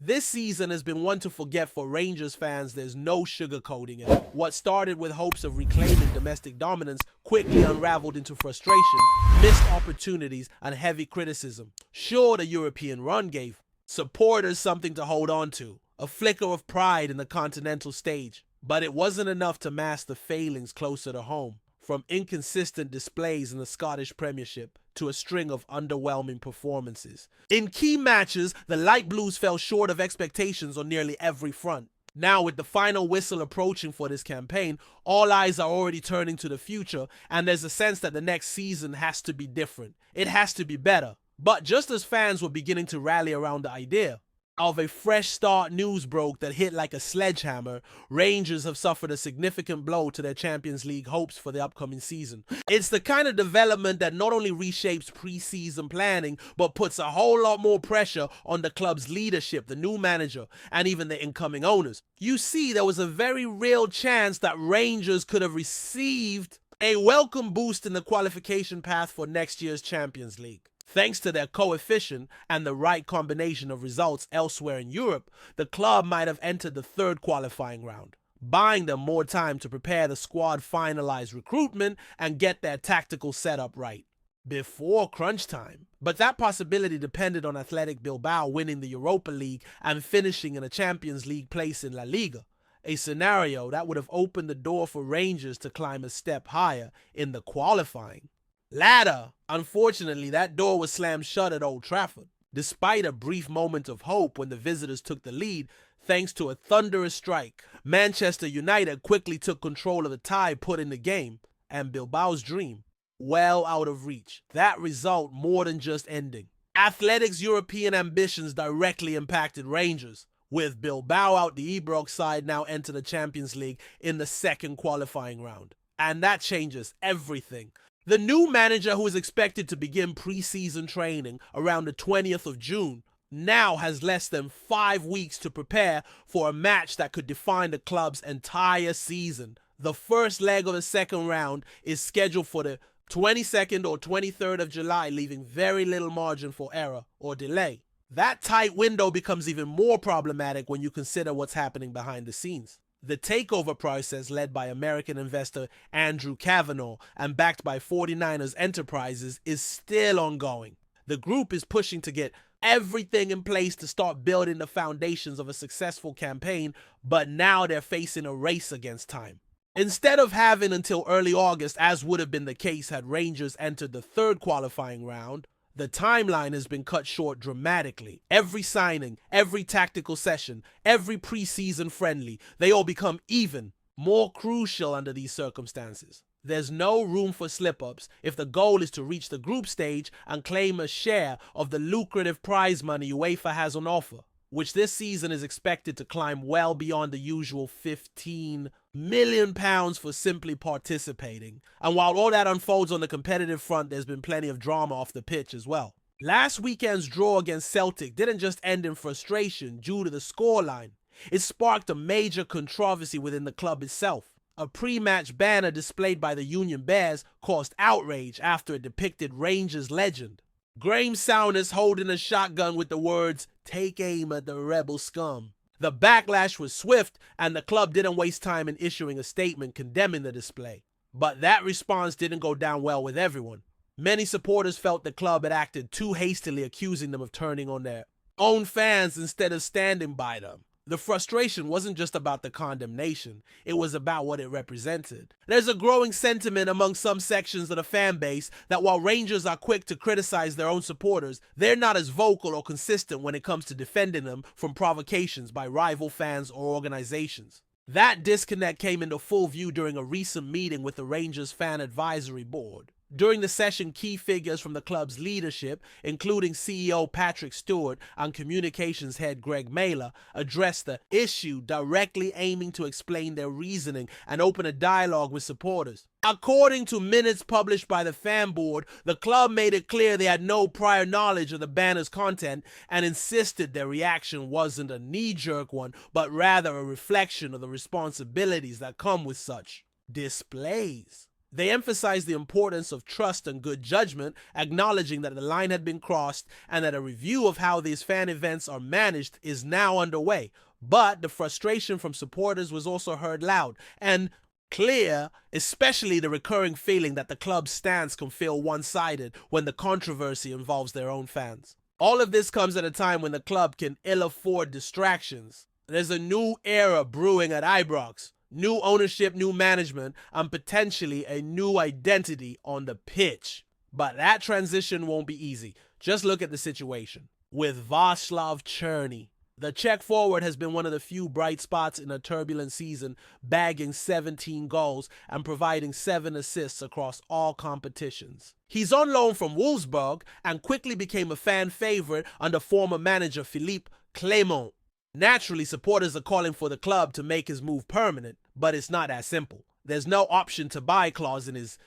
This season has been one to forget for Rangers fans. There's no sugarcoating it. What started with hopes of reclaiming domestic dominance quickly unraveled into frustration, missed opportunities, and heavy criticism. Sure, the European run gave supporters something to hold on to, a flicker of pride in the continental stage, but it wasn't enough to mask the failings closer to home. From inconsistent displays in the Scottish Premiership to a string of underwhelming performances. In key matches, the Light Blues fell short of expectations on nearly every front. Now, with the final whistle approaching for this campaign, all eyes are already turning to the future, and there's a sense that the next season has to be different. It has to be better. But just as fans were beginning to rally around the idea of a fresh start, news broke that hit like a sledgehammer. Rangers have suffered a significant blow to their Champions League hopes for the upcoming season. It's the kind of development that not only reshapes pre-season planning, but puts a whole lot more pressure on the club's leadership, the new manager, and even the incoming owners. You see, there was a very real chance that Rangers could have received a welcome boost in the qualification path for next year's Champions League. Thanks to their coefficient and the right combination of results elsewhere in Europe, the club might have entered the third qualifying round, buying them more time to prepare the squad, finalize recruitment, and get their tactical setup right before crunch time. But that possibility depended on Athletic Bilbao winning the Europa League and finishing in a Champions League place in La Liga, a scenario that would have opened the door for Rangers to climb a step higher in the qualifying ladder. Unfortunately, that door was slammed shut at Old Trafford. Despite a brief moment of hope when the visitors took the lead, thanks to a thunderous strike, Manchester United quickly took control of the tie put in the game, and Bilbao's dream well out of reach. That result more than just ending. Athletic's European ambitions directly impacted Rangers, with Bilbao out the Ibrox side now enter the Champions League in the second qualifying round. And that changes everything. The new manager, who is expected to begin pre-season training around the 20th of June, now has less than 5 weeks to prepare for a match that could define the club's entire season. The first leg of the second round is scheduled for the 22nd or 23rd of July, leaving very little margin for error or delay. That tight window becomes even more problematic when you consider what's happening behind the scenes. The takeover process, led by American investor Andrew Kavanagh and backed by 49ers Enterprises, is still ongoing. The group is pushing to get everything in place to start building the foundations of a successful campaign, but now they're facing a race against time. Instead of having until early August, as would have been the case had Rangers entered the third qualifying round, the timeline has been cut short dramatically. Every signing, every tactical session, every preseason friendly, they all become even more crucial under these circumstances. There's no room for slip-ups if the goal is to reach the group stage and claim a share of the lucrative prize money UEFA has on offer, which this season is expected to climb well beyond the usual £15 million for simply participating. And while all that unfolds on the competitive front, there's been plenty of drama off the pitch as well. Last weekend's draw against Celtic didn't just end in frustration due to the scoreline. It sparked a major controversy within the club itself. A pre-match banner displayed by the Union Bears caused outrage after it depicted Rangers legend Graham Souness holding a shotgun with the words, "Take aim at the rebel scum." The backlash was swift, and the club didn't waste time in issuing a statement condemning the display. But that response didn't go down well with everyone. Many supporters felt the club had acted too hastily, accusing them of turning on their own fans instead of standing by them. The frustration wasn't just about the condemnation, it was about what it represented. There's a growing sentiment among some sections of the fan base that while Rangers are quick to criticize their own supporters, they're not as vocal or consistent when it comes to defending them from provocations by rival fans or organizations. That disconnect came into full view during a recent meeting with the Rangers Fan Advisory Board. During the session, key figures from the club's leadership, including CEO Patrick Stewart and communications head Greg Mailer, addressed the issue, directly aiming to explain their reasoning and open a dialogue with supporters. According to minutes published by the fan board, the club made it clear they had no prior knowledge of the banner's content and insisted their reaction wasn't a knee-jerk one, but rather a reflection of the responsibilities that come with such displays. They emphasized the importance of trust and good judgment, acknowledging that the line had been crossed and that a review of how these fan events are managed is now underway. But the frustration from supporters was also heard loud and clear, especially the recurring feeling that the club's stance can feel one-sided when the controversy involves their own fans. All of this comes at a time when the club can ill afford distractions. There's a new era brewing at Ibrox. New ownership, new management, and potentially a new identity on the pitch. But that transition won't be easy. Just look at the situation. With Václav Černý, the Czech forward has been one of the few bright spots in a turbulent season, bagging 17 goals and providing 7 assists across all competitions. He's on loan from Wolfsburg and quickly became a fan favorite under former manager Philippe Clement. Naturally, supporters are calling for the club to make his move permanent, but it's not that simple. There's no option to buy clause in his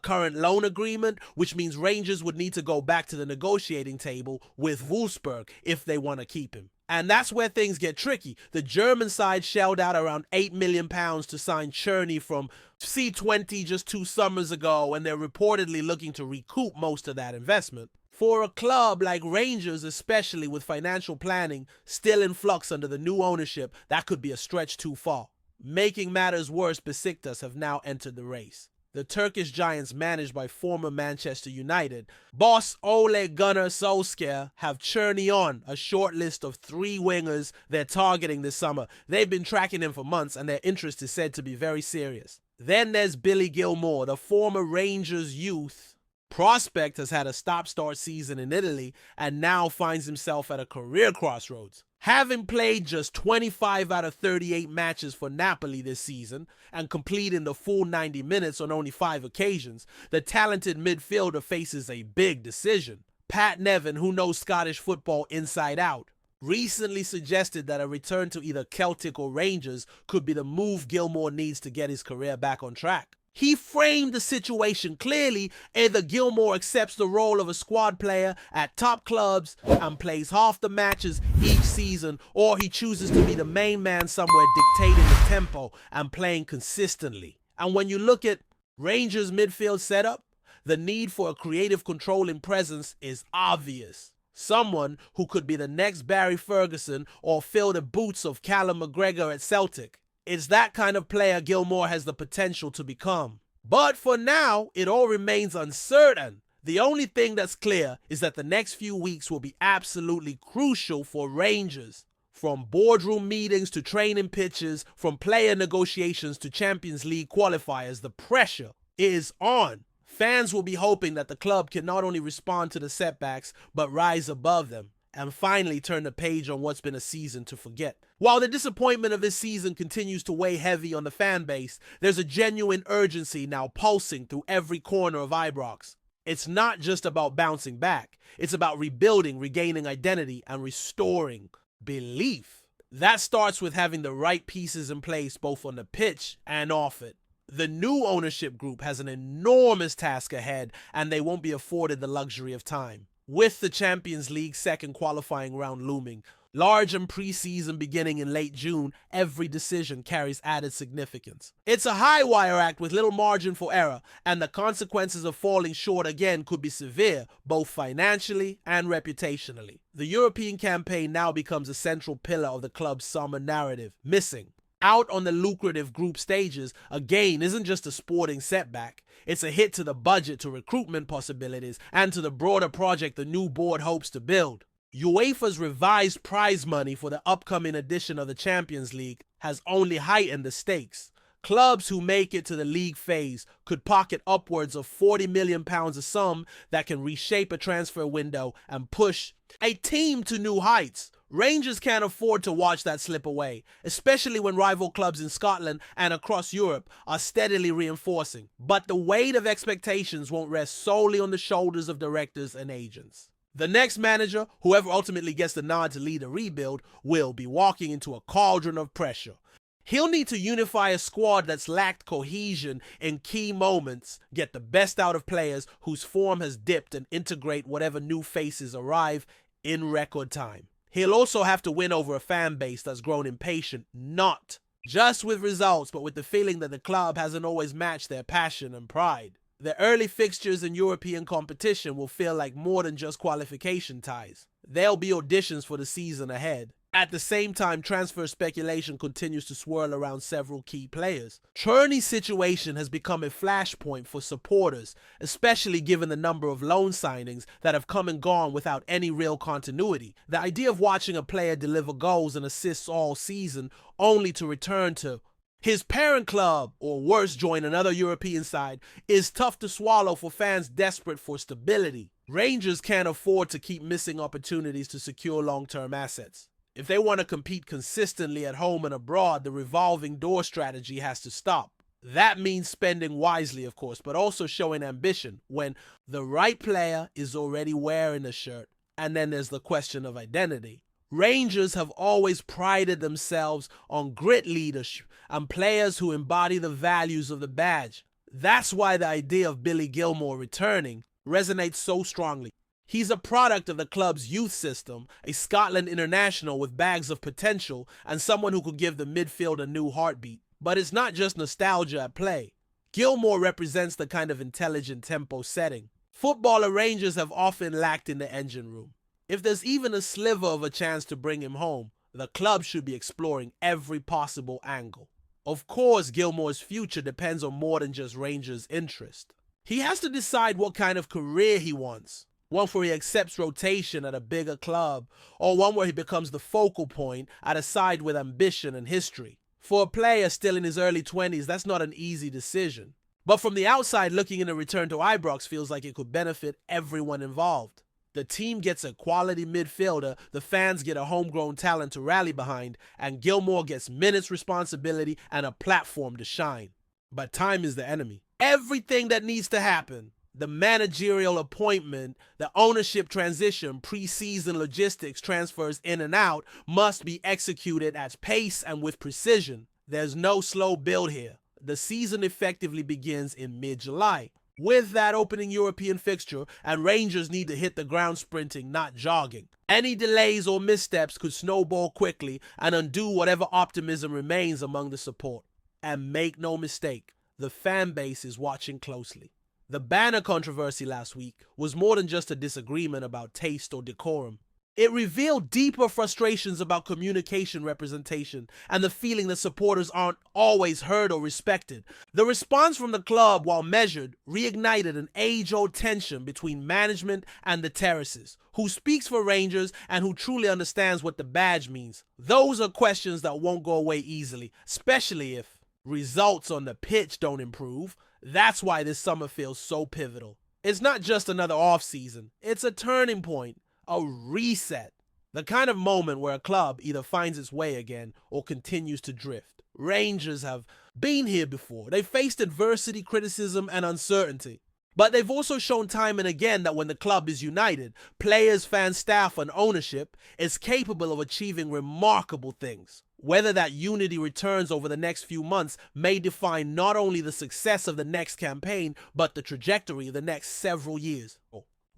current loan agreement, which means Rangers would need to go back to the negotiating table with Wolfsburg if they want to keep him. And that's where things get tricky. The German side shelled out around £8 million to sign Černý from C20 just 2 summers ago, and they're reportedly looking to recoup most of that investment. For a club like Rangers, especially with financial planning still in flux under the new ownership, that could be a stretch too far. Making matters worse, Besiktas have now entered the race. The Turkish giants, managed by former Manchester United boss Ole Gunnar Solskjaer, have Černý on a short list of 3 wingers they're targeting this summer. They've been tracking him for months and their interest is said to be very serious. Then there's Billy Gilmour, the former Rangers youth prospect, has had a stop-start season in Italy and now finds himself at a career crossroads. Having played just 25 out of 38 matches for Napoli this season and completing the full 90 minutes on only 5 occasions, the talented midfielder faces a big decision. Pat Nevin, who knows Scottish football inside out, recently suggested that a return to either Celtic or Rangers could be the move Gilmour needs to get his career back on track. He framed the situation clearly. Either Gilmour accepts the role of a squad player at top clubs and plays half the matches each season, or he chooses to be the main man somewhere dictating the tempo and playing consistently. And when you look at Rangers' midfield setup, the need for a creative controlling presence is obvious. Someone who could be the next Barry Ferguson or fill the boots of Callum McGregor at Celtic. It's that kind of player Gilmour has the potential to become. But for now, it all remains uncertain. The only thing that's clear is that the next few weeks will be absolutely crucial for Rangers. From boardroom meetings to training pitches, from player negotiations to Champions League qualifiers, the pressure is on. Fans will be hoping that the club can not only respond to the setbacks, but rise above them and finally turn the page on what's been a season to forget. While the disappointment of this season continues to weigh heavy on the fan base, there's a genuine urgency now pulsing through every corner of Ibrox. It's not just about bouncing back. It's about rebuilding, regaining identity, and restoring belief. That starts with having the right pieces in place both on the pitch and off it. The new ownership group has an enormous task ahead, and they won't be afforded the luxury of time. With the Champions League second qualifying round looming, large and pre-season beginning in late June, every decision carries added significance. It's a high-wire act with little margin for error, and the consequences of falling short again could be severe, both financially and reputationally. The European campaign now becomes a central pillar of the club's summer narrative. Missing out on the lucrative group stages, again, isn't just a sporting setback. It's a hit to the budget, to recruitment possibilities, and to the broader project the new board hopes to build. UEFA's revised prize money for the upcoming edition of the Champions League has only heightened the stakes. Clubs who make it to the league phase could pocket upwards of £40 million, a sum that can reshape a transfer window and push a team to new heights. Rangers can't afford to watch that slip away, especially when rival clubs in Scotland and across Europe are steadily reinforcing. But the weight of expectations won't rest solely on the shoulders of directors and agents. The next manager, whoever ultimately gets the nod to lead a rebuild, will be walking into a cauldron of pressure. He'll need to unify a squad that's lacked cohesion in key moments, get the best out of players whose form has dipped, and integrate whatever new faces arrive in record time. He'll also have to win over a fan base that's grown impatient, not just with results, but with the feeling that the club hasn't always matched their passion and pride. The early fixtures in European competition will feel like more than just qualification ties. They'll be auditions for the season ahead. At the same time, transfer speculation continues to swirl around several key players. Cherney's situation has become a flashpoint for supporters, especially given the number of loan signings that have come and gone without any real continuity. The idea of watching a player deliver goals and assists all season only to return to his parent club, or worse, join another European side, is tough to swallow for fans desperate for stability. Rangers can't afford to keep missing opportunities to secure long-term assets. If they want to compete consistently at home and abroad, the revolving door strategy has to stop. That means spending wisely, of course, but also showing ambition when the right player is already wearing the shirt. And then there's the question of identity. Rangers have always prided themselves on grit leadership and players who embody the values of the badge. That's why the idea of Billy Gilmour returning resonates so strongly. He's a product of the club's youth system, a Scotland international with bags of potential and someone who could give the midfield a new heartbeat. But it's not just nostalgia at play. Gilmour represents the kind of intelligent tempo setting footballer Rangers have often lacked in the engine room. If there's even a sliver of a chance to bring him home, the club should be exploring every possible angle. Of course, Gilmour's future depends on more than just Rangers' interest. He has to decide what kind of career he wants. One where he accepts rotation at a bigger club, or one where he becomes the focal point at a side with ambition and history. For a player still in his early 20s, that's not an easy decision. But from the outside looking in, a return to Ibrox feels like it could benefit everyone involved. The team gets a quality midfielder, the fans get a homegrown talent to rally behind, and Gilmour gets minutes responsibility and a platform to shine. But time is the enemy. Everything that needs to happen, the managerial appointment, the ownership transition, pre-season logistics, transfers in and out, must be executed at pace and with precision. There's no slow build here. The season effectively begins in mid-July. With that opening European fixture, and Rangers need to hit the ground sprinting, not jogging. Any delays or missteps could snowball quickly and undo whatever optimism remains among the support. And make no mistake, the fan base is watching closely. The banner controversy last week was more than just a disagreement about taste or decorum. It revealed deeper frustrations about communication representation and the feeling that supporters aren't always heard or respected. The response from the club, while measured, reignited an age-old tension between management and the terraces. Who speaks for Rangers and who truly understands what the badge means? Those are questions that won't go away easily, especially if results on the pitch don't improve. That's why this summer feels so pivotal. It's not just another off-season, it's a turning point. A reset. The kind of moment where a club either finds its way again or continues to drift. Rangers have been here before. They've faced adversity, criticism, and uncertainty. But they've also shown time and again that when the club is united, players, fans, staff, and ownership is capable of achieving remarkable things. Whether that unity returns over the next few months may define not only the success of the next campaign, but the trajectory of the next several years.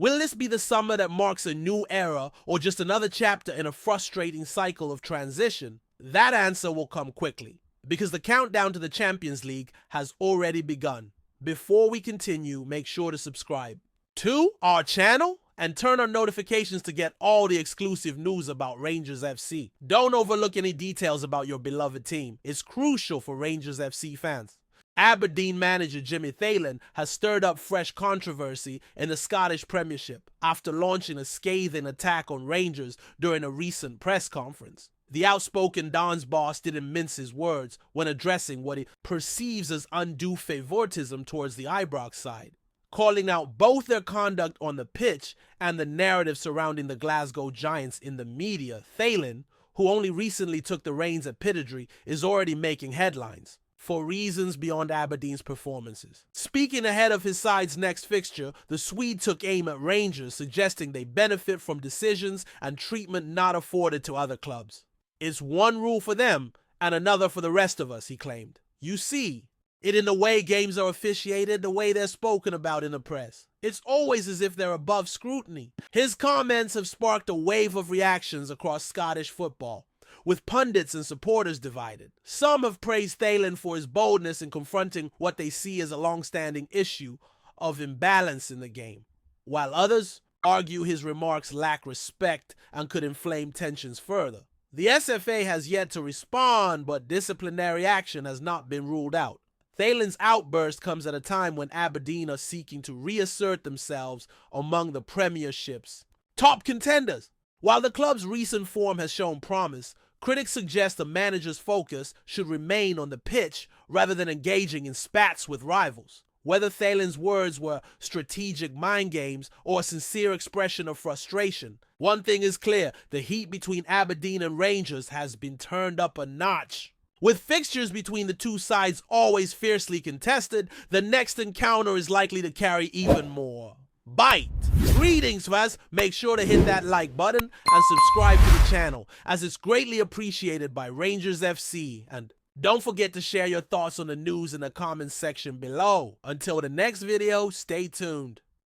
Will this be the summer that marks a new era or just another chapter in a frustrating cycle of transition? That answer will come quickly, because the countdown to the Champions League has already begun. Before we continue, make sure to subscribe to our channel and turn on notifications to get all the exclusive news about Rangers FC. Don't overlook any details about your beloved team. It's crucial for Rangers FC fans. Aberdeen manager Jimmy Thalen has stirred up fresh controversy in the Scottish Premiership after launching a scathing attack on Rangers during a recent press conference. The outspoken Don's boss didn't mince his words when addressing what he perceives as undue favoritism towards the Ibrox side, calling out both their conduct on the pitch and the narrative surrounding the Glasgow Giants in the media. Thalen, who only recently took the reins at Pittodrie, is already making headlines for reasons beyond Aberdeen's performances. Speaking ahead of his side's next fixture, the Swede took aim at Rangers, suggesting they benefit from decisions and treatment not afforded to other clubs. It's one rule for them and another for the rest of us, he claimed. You see it in the way games are officiated, the way they're spoken about in the press. It's always as if they're above scrutiny. His comments have sparked a wave of reactions across Scottish football, with pundits and supporters divided. Some have praised Thalen for his boldness in confronting what they see as a long-standing issue of imbalance in the game, while others argue his remarks lack respect and could inflame tensions further. The SFA has yet to respond, but disciplinary action has not been ruled out. Thalen's outburst comes at a time when Aberdeen are seeking to reassert themselves among the Premiership's top contenders. While the club's recent form has shown promise, critics suggest the manager's focus should remain on the pitch rather than engaging in spats with rivals. Whether Thalen's words were strategic mind games or a sincere expression of frustration, one thing is clear: the heat between Aberdeen and Rangers has been turned up a notch. With fixtures between the two sides always fiercely contested, the next encounter is likely to carry even more bite. Greetings, fans. Make sure to hit that like button and subscribe to the channel, as it's greatly appreciated by Rangers FC. And don't forget to share your thoughts on the news in the comments section below. Until the next video, stay tuned.